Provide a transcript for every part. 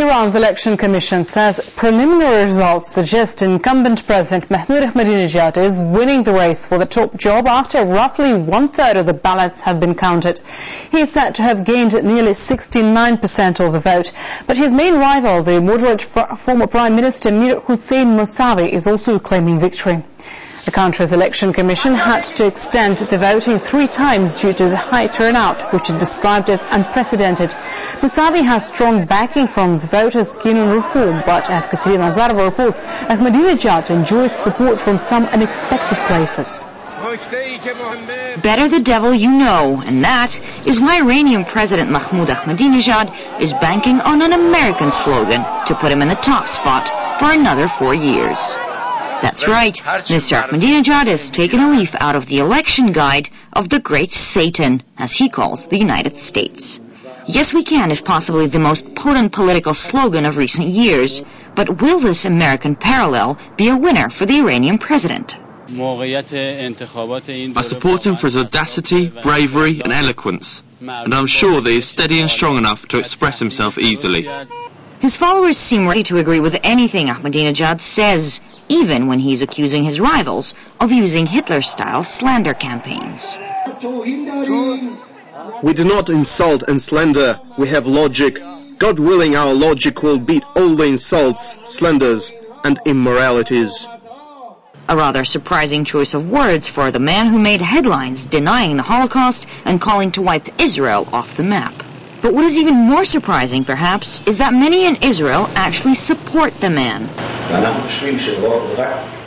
Iran's election commission says preliminary results suggest incumbent President Mahmoud Ahmadinejad is winning the race for the top job after roughly 1/3 of the ballots have been counted. He is said to have gained nearly 69% of the vote, but his main rival, the moderate former Prime Minister Mir Hossein Mousavi, is also claiming victory. The country's election commission had to extend the voting 3 times due to the high turnout, which it described as unprecedented. Mousavi has strong backing from the voters keen on reform, but as Katerina Nazarova reports, Ahmadinejad enjoys support from some unexpected places. Better the devil you know, and that is why Iranian President Mahmoud Ahmadinejad is banking on an American slogan to put him in the top spot for another 4 years. That's right, Mr. Ahmadinejad has taken a leaf out of the election guide of the Great Satan, as he calls the United States. Yes, we can is possibly the most potent political slogan of recent years, but will this American parallel be a winner for the Iranian president? I support him for his audacity, bravery and eloquence, and I'm sure that he is steady and strong enough to express himself easily. His followers seem ready to agree with anything Ahmadinejad says, even when he's accusing his rivals of using Hitler-style slander campaigns. We do not insult and slander, we have logic. God willing, our logic will beat all the insults, slanders and immoralities. A rather surprising choice of words for the man who made headlines denying the Holocaust and calling to wipe Israel off the map. But what is even more surprising, perhaps, is that many in Israel actually support the man.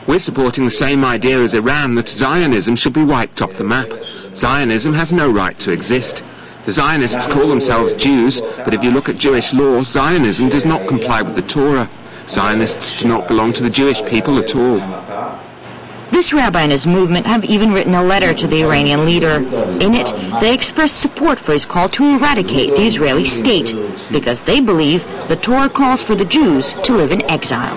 We're supporting the same idea as Iran, that Zionism should be wiped off the map. Zionism has no right to exist. The Zionists call themselves Jews, but if you look at Jewish law, Zionism does not comply with the Torah. Zionists do not belong to the Jewish people at all. This rabbi and his movement have even written a letter to the Iranian leader. In it, they express support for his call to eradicate the Israeli state, because they believe the Torah calls for the Jews to live in exile.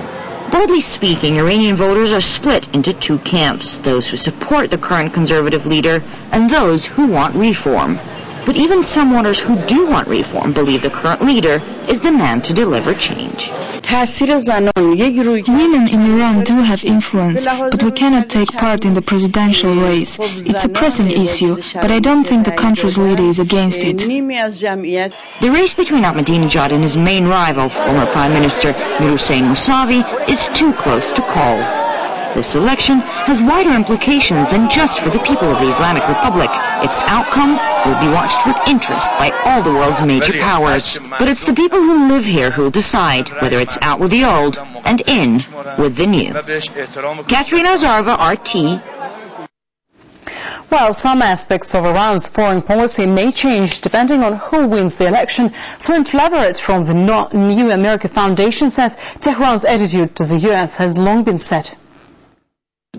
Broadly speaking, Iranian voters are split into 2 camps, those who support the current conservative leader and those who want reform. But even some voters who do want reform believe the current leader is the man to deliver change. Women in Iran do have influence, but we cannot take part in the presidential race. It's a pressing issue, but I don't think the country's leader is against it. The race between Ahmadinejad and his main rival, former Prime Minister Mir Hossein Mousavi, is too close to call. This election has wider implications than just for the people of the Islamic Republic. Its outcome will be watched with interest by all the world's major powers. But it's the people who live here who will decide whether it's out with the old and in with the new. Katerina Nazarova, RT. While some aspects of Iran's foreign policy may change depending on who wins the election, Flint Leverett from the New America Foundation says Tehran's attitude to the U.S. has long been set.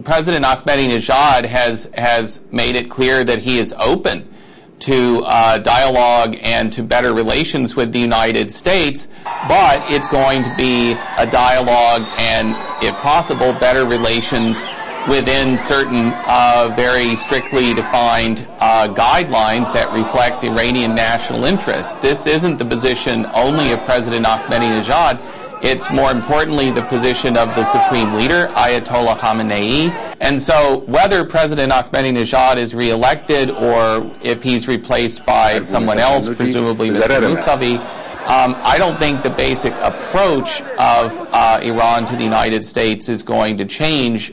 President Ahmadinejad has made it clear that he is open to dialogue and to better relations with the United States, but it's going to be a dialogue and, if possible, better relations within certain very strictly defined guidelines that reflect Iranian national interest. This isn't the position only of President Ahmadinejad. It's more importantly the position of the supreme leader, Ayatollah Khamenei. And so whether President Ahmadinejad is reelected or if he's replaced by someone else, presumably Mr. Mousavi, I don't think the basic approach of Iran to the United States is going to change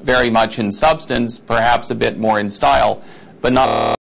very much in substance, perhaps a bit more in style, but not